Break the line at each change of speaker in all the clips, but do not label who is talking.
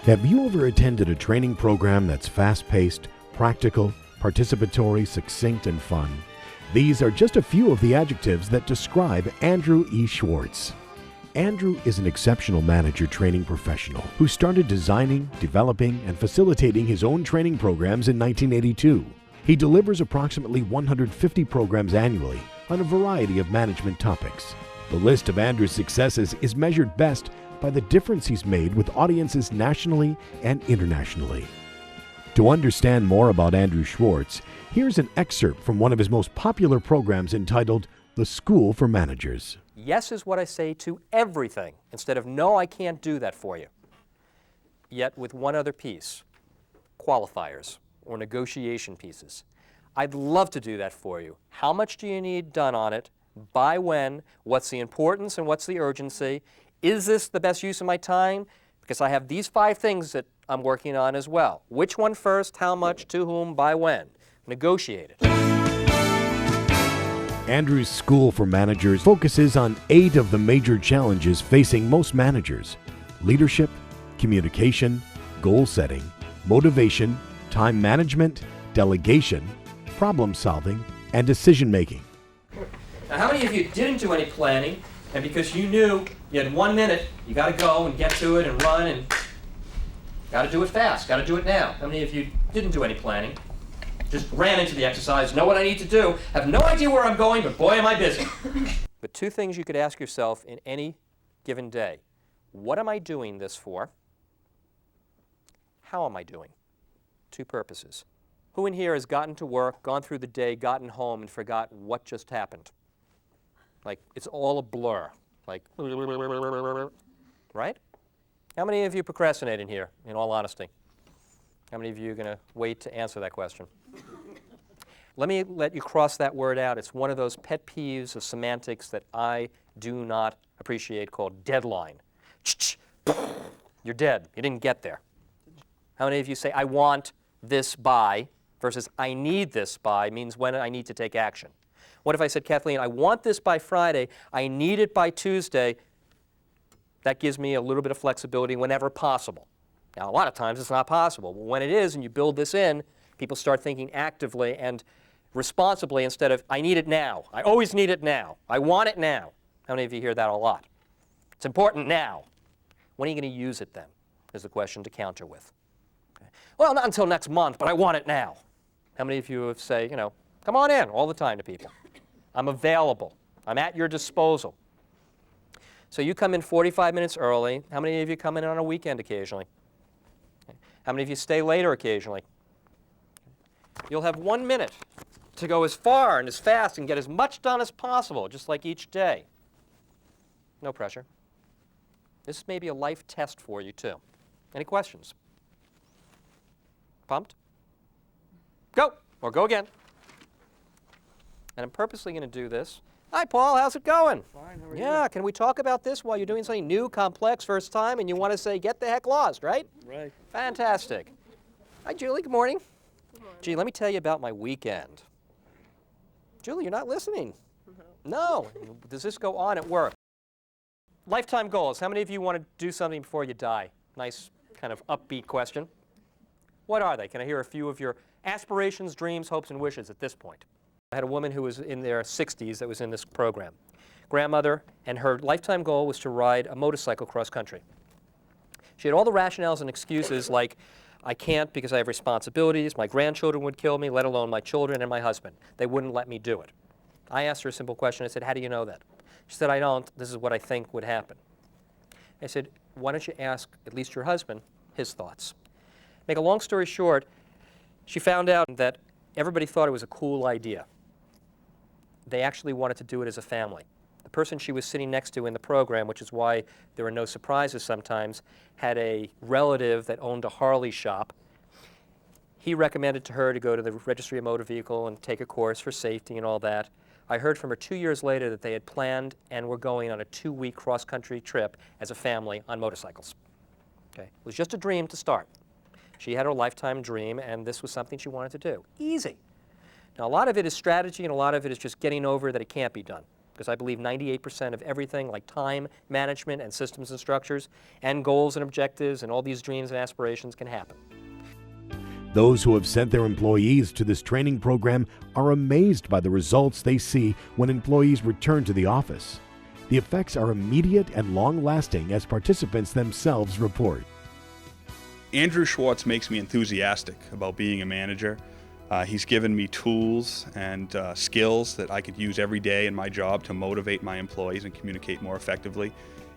Have you ever attended a training program that's fast-paced, practical, participatory, succinct, and fun? These are just a few of the adjectives that describe Andrew E. Schwartz. Andrew is an exceptional manager training professional who started designing, developing, and facilitating his own training programs in 1982. He delivers approximately 150 programs annually on a variety of management topics. The list of Andrew's successes is measured best by the difference he's made with audiences nationally and internationally. To understand more about Andrew Schwartz, here's an excerpt from one of his most popular programs entitled The School for Managers.
Yes is what I say to everything, instead of no, I can't do that for you. Yet with one other piece, qualifiers or negotiation pieces. I'd love to do that for you. How much do you need done on it? By when? What's the importance and what's the urgency? Is this the best use of my time? Because I have these 5 things that I'm working on as well. Which one first? How much? To whom? By when? Negotiate it.
Andrew's School for Managers focuses on 8 of the major challenges facing most managers: leadership, communication, goal setting, motivation, time management, delegation, problem solving, and decision making.
Now, how many of you didn't do any planning, and because you knew you had 1 minute, you got to go and get to it and run and got to do it fast, got to do it now? How many of you didn't do any planning? Just ran into the exercise, know what I need to do, have no idea where I'm going, but boy am I busy. But 2 things you could ask yourself in any given day. What am I doing this for? How am I doing? 2 purposes. Who in here has gotten to work, gone through the day, gotten home, and forgot what just happened? Like, it's all a blur. Like, right? How many of you procrastinate in here, in all honesty? How many of you are going to wait to answer that question? Let me let you cross that word out. It's one of those pet peeves of semantics that I do not appreciate, called deadline. You're dead. You didn't get there. How many of you say, I want this by, versus I need this by means when I need to take action? What if I said, Kathleen, I want this by Friday, I need it by Tuesday? That gives me a little bit of flexibility whenever possible. Now, a lot of times it's not possible, but when it is and you build this in, people start thinking actively and responsibly instead of, I need it now. I always need it now. I want it now. How many of you hear that a lot? It's important now. When are you going to use it then, is the question to counter with. Okay. Well, not until next month, but I want it now. How many of you have say, come on in all the time to people. I'm available. I'm at your disposal. So you come in 45 minutes early. How many of you come in on a weekend occasionally? How many of you stay later occasionally? You'll have 1 minute to go as far and as fast and get as much done as possible, just like each day. No pressure. This may be a life test for you, too. Any questions? Pumped? Go, or go again. And I'm purposely going to do this. Hi, Paul, how's it going?
Fine, how are you?
Yeah, can we talk about this while you're doing something new, complex, first time, and you want to say, get the heck lost, right?
Right.
Fantastic. Hi, Julie, good morning.
Good morning.
Gee, let me tell you about my weekend. Julie, you're not listening. No. Does this go on at work? Lifetime goals. How many of you want to do something before you die? Nice kind of upbeat question. What are they? Can I hear a few of your aspirations, dreams, hopes, and wishes at this point? I had a woman who was in their 60s that was in this program. Grandmother, and her lifetime goal was to ride a motorcycle cross country. She had all the rationales and excuses like, I can't because I have responsibilities, my grandchildren would kill me, let alone my children and my husband. They wouldn't let me do it. I asked her a simple question. I said, how do you know that? She said, I don't. This is what I think would happen. I said, why don't you ask at least your husband his thoughts? Make a long story short, she found out that everybody thought it was a cool idea. They actually wanted to do it as a family. The person she was sitting next to in the program, which is why there were no surprises sometimes, had a relative that owned a Harley shop. He recommended to her to go to the Registry of Motor Vehicle and take a course for safety and all that. I heard from her 2 years later that they had planned and were going on a 2-week cross-country trip as a family on motorcycles. Okay. It was just a dream to start. She had her lifetime dream, and this was something she wanted to do. Easy. Now, a lot of it is strategy, and a lot of it is just getting over that it can't be done. because I believe 98% of everything like time management and systems and structures and goals and objectives and all these dreams and aspirations can happen.
Those who have sent their employees to this training program are amazed by the results they see when employees return to the office. The effects are immediate and long-lasting, as participants themselves report.
Andrew Schwartz makes me enthusiastic about being a manager. He's given me tools and skills that I could use every day in my job to motivate my employees and communicate more effectively,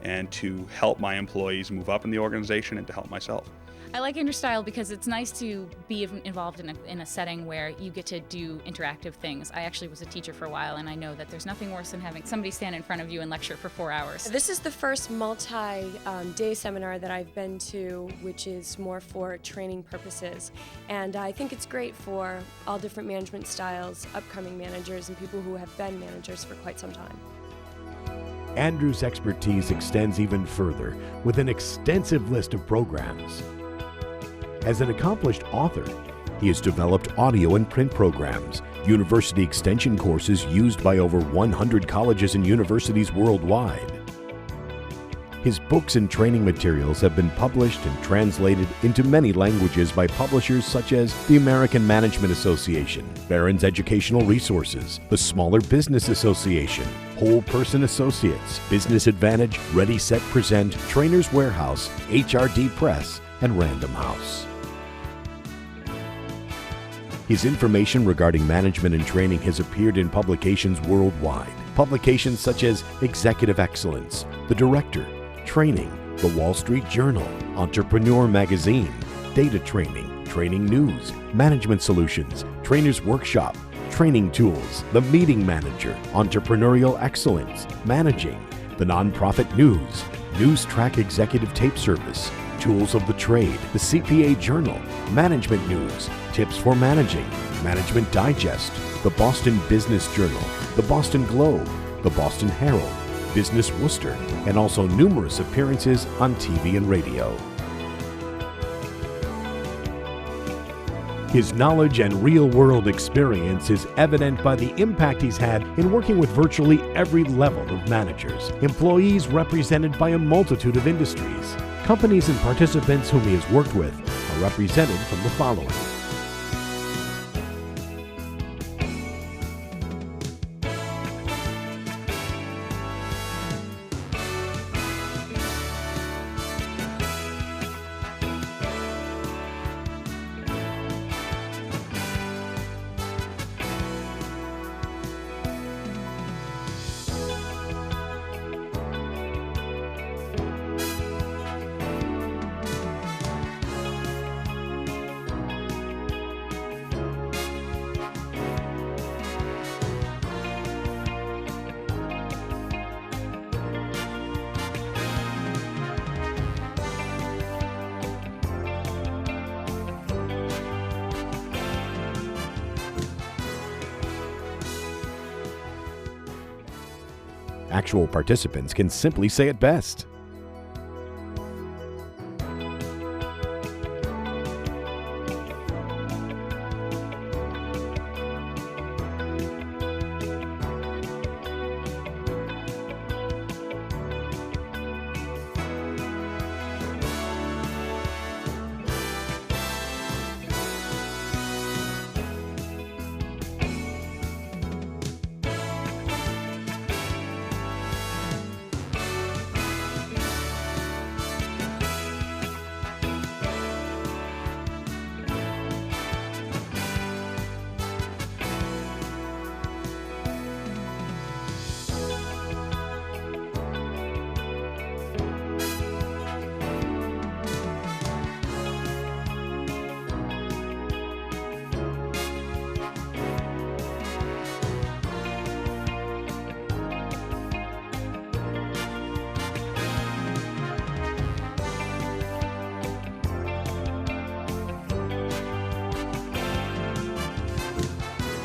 and to help my employees move up in the organization and to help myself.
I like Andrew's style because it's nice to be involved in a setting where you get to do interactive things. I actually was a teacher for a while, and I know that there's nothing worse than having somebody stand in front of you and lecture for 4 hours.
This is the first multi-day seminar that I've been to, which is more for training purposes. And I think it's great for all different management styles, upcoming managers, and people who have been managers for quite some time.
Andrew's expertise extends even further with an extensive list of programs. As an accomplished author, he has developed audio and print programs, university extension courses used by over 100 colleges and universities worldwide. His books and training materials have been published and translated into many languages by publishers such as the American Management Association, Barron's Educational Resources, the Smaller Business Association, Whole Person Associates, Business Advantage, Ready Set Present, Trainers Warehouse, HRD Press, and Random House. His information regarding management and training has appeared in publications worldwide. Publications such as Executive Excellence, The Director, Training, The Wall Street Journal, Entrepreneur Magazine, Data Training, Training News, Management Solutions, Trainers Workshop, Training Tools, The Meeting Manager, Entrepreneurial Excellence, Managing, The Nonprofit News, News Track Executive Tape Service, Tools of the Trade, the CPA Journal, Management News, Tips for Managing, Management Digest, the Boston Business Journal, the Boston Globe, the Boston Herald, Business Worcester, and also numerous appearances on TV and radio. His knowledge and real-world experience is evident by the impact he's had in working with virtually every level of managers, employees represented by a multitude of industries. Companies and participants whom he has worked with are represented from the following. Actual participants can simply say it best.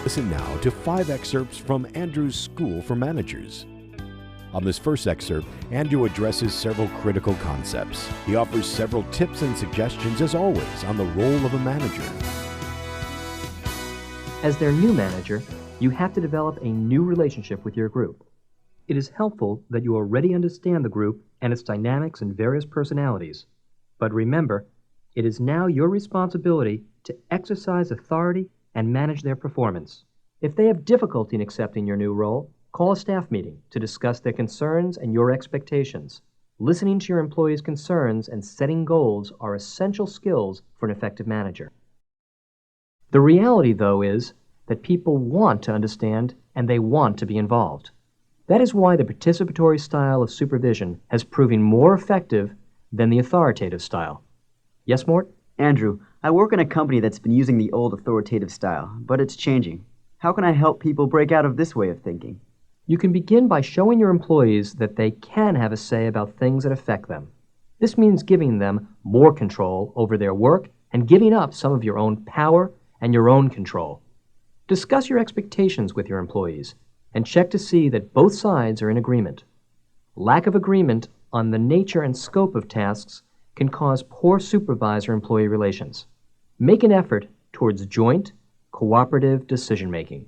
Listen now to 5 excerpts from Andrew's School for Managers. On this first excerpt, Andrew addresses several critical concepts. He offers several tips and suggestions, as always, on the role of a manager.
As their new manager, you have to develop a new relationship with your group. It is helpful that you already understand the group and its dynamics and various personalities. But remember, it is now your responsibility to exercise authority and manage their performance. If they have difficulty in accepting your new role, call a staff meeting to discuss their concerns and your expectations. Listening to your employees' concerns and setting goals are essential skills for an effective manager. The reality, though, is that people want to understand and they want to be involved. That is why the participatory style of supervision has proven more effective than the authoritative style. Yes, Mort?
Andrew, I work in a company that's been using the old authoritative style, but it's changing. How can I help people break out of this way of thinking?
You can begin by showing your employees that they can have a say about things that affect them. This means giving them more control over their work and giving up some of your own power and your own control. Discuss your expectations with your employees and check to see that both sides are in agreement. Lack of agreement on the nature and scope of tasks can cause poor supervisor-employee relations. Make an effort towards joint, cooperative decision-making.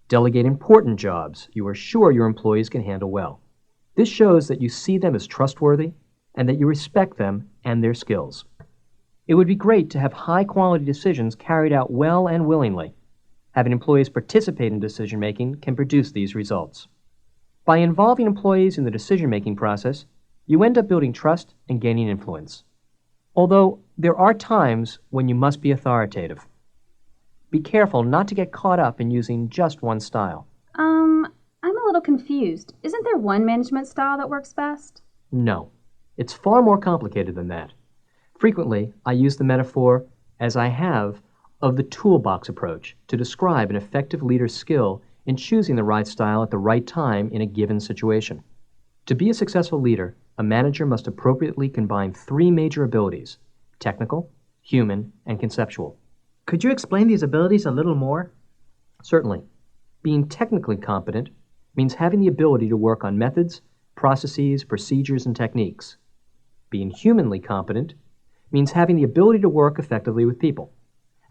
Delegate important jobs you are sure your employees can handle well. This shows that you see them as trustworthy and that you respect them and their skills. It would be great to have high-quality decisions carried out well and willingly. Having employees participate in decision-making can produce these results. By involving employees in the decision-making process, you end up building trust and gaining influence. Although there are times when you must be authoritative. Be careful not to get caught up in using just one style.
I'm a little confused. Isn't there one management style that works best?
No. It's far more complicated than that. Frequently, I use the metaphor, as I have, of the toolbox approach to describe an effective leader's skill in choosing the right style at the right time in a given situation. To be a successful leader, a manager must appropriately combine three major abilities: technical, human, and conceptual.
Could you explain these abilities a little more?
Certainly. Being technically competent means having the ability to work on methods, processes, procedures, and techniques. Being humanly competent means having the ability to work effectively with people.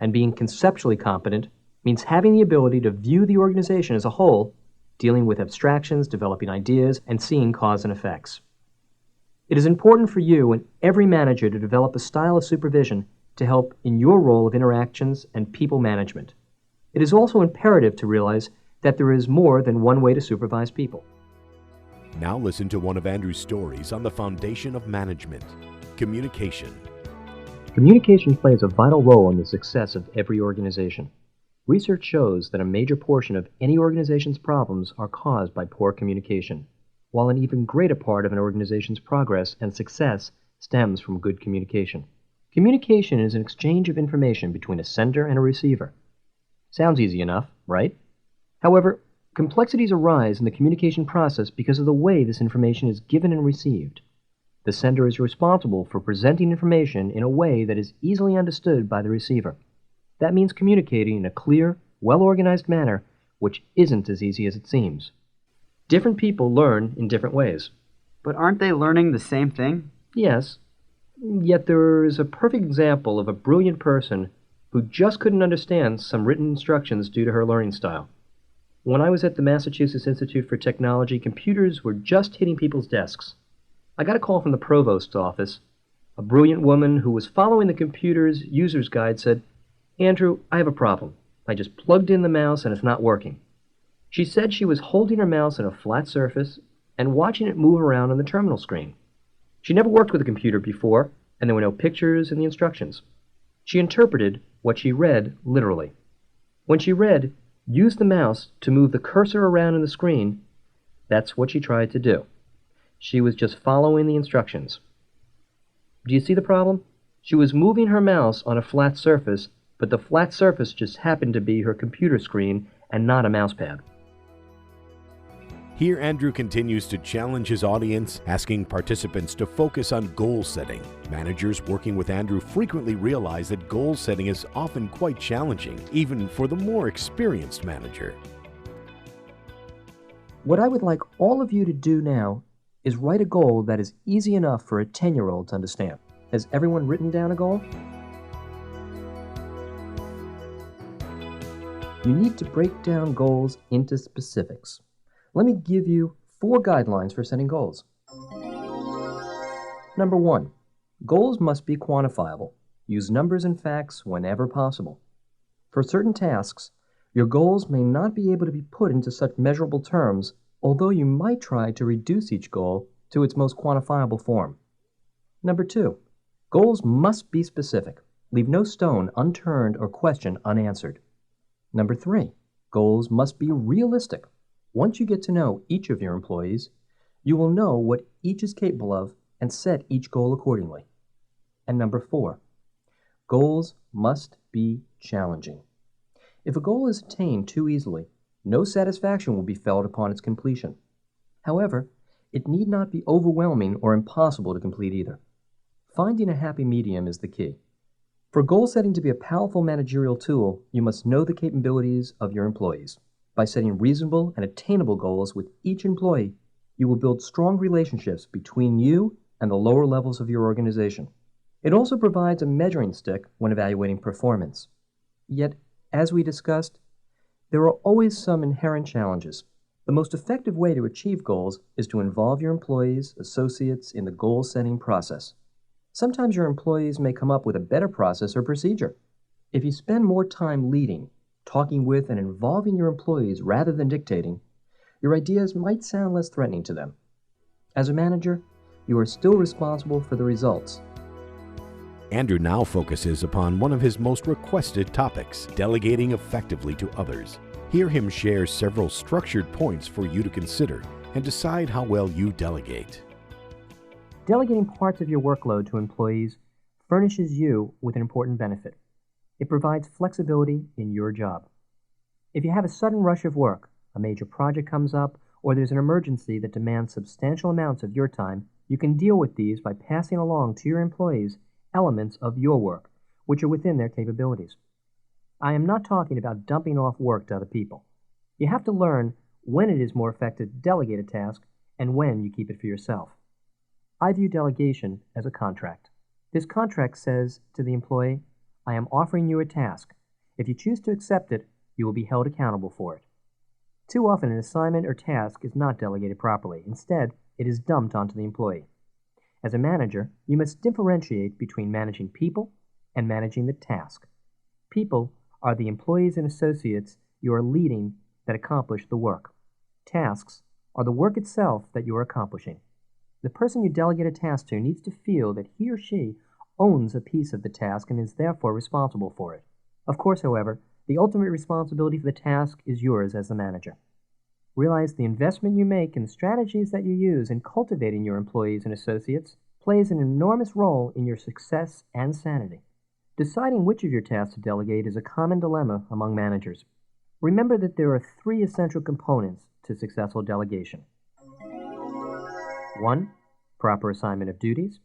And being conceptually competent means having the ability to view the organization as a whole, dealing with abstractions, developing ideas, and seeing cause and effects. It is important for you and every manager to develop a style of supervision to help in your role of interactions and people management. It is also imperative to realize that there is more than one way to supervise people.
Now listen to one of Andrew's stories on the foundation of management: communication.
Communication plays a vital role in the success of every organization. Research shows that a major portion of any organization's problems are caused by poor communication, while an even greater part of an organization's progress and success stems from good communication. Communication is an exchange of information between a sender and a receiver. Sounds easy enough, right? However, complexities arise in the communication process because of the way this information is given and received. The sender is responsible for presenting information in a way that is easily understood by the receiver. That means communicating in a clear, well-organized manner, which isn't as easy as it seems. Different people learn in different ways.
But aren't they learning the same thing?
Yes, yet there is a perfect example of a brilliant person who just couldn't understand some written instructions due to her learning style. When I was at the Massachusetts Institute for Technology, computers were just hitting people's desks. I got a call from the provost's office. A brilliant woman who was following the computer's user's guide said, "Andrew, I have a problem. I just plugged in the mouse and it's not working." She said she was holding her mouse on a flat surface and watching it move around on the terminal screen. She never worked with a computer before, and there were no pictures in the instructions. She interpreted what she read literally. When she read, "Use the mouse to move the cursor around in the screen," that's what she tried to do. She was just following the instructions. Do you see the problem? She was moving her mouse on a flat surface, but the flat surface just happened to be her computer screen and not a mouse pad.
Here, Andrew continues to challenge his audience, asking participants to focus on goal setting. Managers working with Andrew frequently realize that goal setting is often quite challenging, even for the more experienced manager.
What I would like all of you to do now is write a goal that is easy enough for a 10-year-old to understand. Has everyone written down a goal? You need to break down goals into specifics. Let me give you 4 guidelines for setting goals. Number 1. Goals must be quantifiable. Use numbers and facts whenever possible. For certain tasks, your goals may not be able to be put into such measurable terms, although you might try to reduce each goal to its most quantifiable form. Number 2. Goals must be specific. Leave no stone unturned or question unanswered. Number 3. Goals must be realistic. Once you get to know each of your employees, you will know what each is capable of and set each goal accordingly. And number 4. Goals must be challenging. If a goal is attained too easily, no satisfaction will be felt upon its completion. However, it need not be overwhelming or impossible to complete either. Finding a happy medium is the key. For goal setting to be a powerful managerial tool, you must know the capabilities of your employees. By setting reasonable and attainable goals with each employee, you will build strong relationships between you and the lower levels of your organization. It also provides a measuring stick when evaluating performance. Yet, as we discussed, there are always some inherent challenges. The most effective way to achieve goals is to involve your employees, associates in the goal-setting process. Sometimes your employees may come up with a better process or procedure. If you spend more time leading, talking with, and involving your employees rather than dictating, your ideas might sound less threatening to them. As a manager, you are still responsible for the results.
Andrew now focuses upon one of his most requested topics, delegating effectively to others. Hear him share several structured points for you to consider and decide how well you delegate.
Delegating parts of your workload to employees furnishes you with an important benefit. It provides flexibility in your job. If you have a sudden rush of work, a major project comes up, or there's an emergency that demands substantial amounts of your time, you can deal with these by passing along to your employees elements of your work, which are within their capabilities. I am not talking about dumping off work to other people. You have to learn when it is more effective to delegate a task and when you keep it for yourself. I view delegation as a contract. This contract says to the employee, I am offering you a task. If you choose to accept it, you will be held accountable for it. Too often an assignment or task is not delegated properly. Instead, it is dumped onto the employee. As a manager, you must differentiate between managing people and managing the task. People are the employees and associates you are leading that accomplish the work. Tasks are the work itself that you are accomplishing. The person you delegate a task to needs to feel that he or she owns a piece of the task and is therefore responsible for it. Of course, however, the ultimate responsibility for the task is yours as the manager. Realize the investment you make and the strategies that you use in cultivating your employees and associates plays an enormous role in your success and sanity. Deciding which of your tasks to delegate is a common dilemma among managers. Remember that there are 3 essential components to successful delegation. 1. Proper assignment of duties.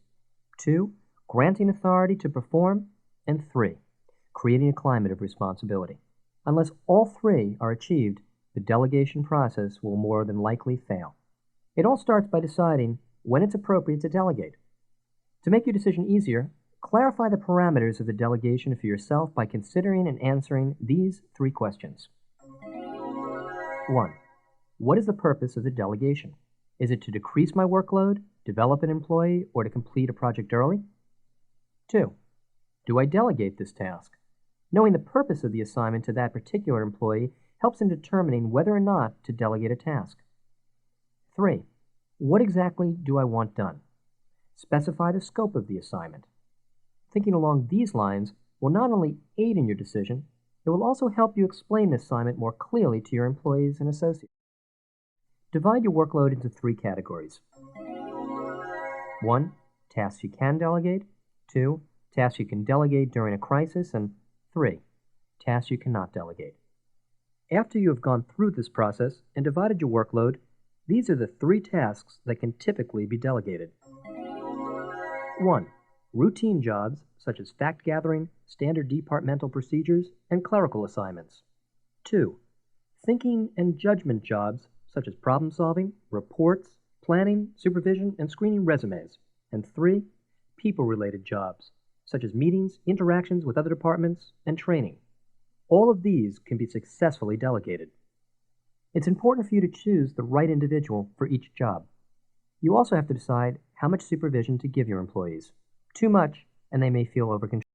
2. Granting authority to perform. And 3. Creating a climate of responsibility. Unless all 3 are achieved, the delegation process will more than likely fail. It all starts by deciding when it's appropriate to delegate. To make your decision easier, clarify the parameters of the delegation for yourself by considering and answering these 3 questions. 1. What is the purpose of the delegation? Is it to decrease my workload, develop an employee, or to complete a project early? 2. Do I delegate this task? Knowing the purpose of the assignment to that particular employee helps in determining whether or not to delegate a task. 3. What exactly do I want done? Specify the scope of the assignment. Thinking along these lines will not only aid in your decision, it will also help you explain the assignment more clearly to your employees and associates. Divide your workload into 3 categories. 1. Tasks you can delegate. 2. Tasks you can delegate during a crisis. And 3. Tasks you cannot delegate. After you have gone through this process and divided your workload, these are the 3 tasks that can typically be delegated. 1. Routine jobs such as fact gathering, standard departmental procedures, and clerical assignments. 2. Thinking and judgment jobs such as problem solving, reports, planning, supervision, and screening resumes. And 3. People-related jobs such as meetings, interactions with other departments, and training. All of these can be successfully delegated. It's important for you to choose the right individual for each job. You also have to decide how much supervision to give your employees. Too much, and they may feel over control.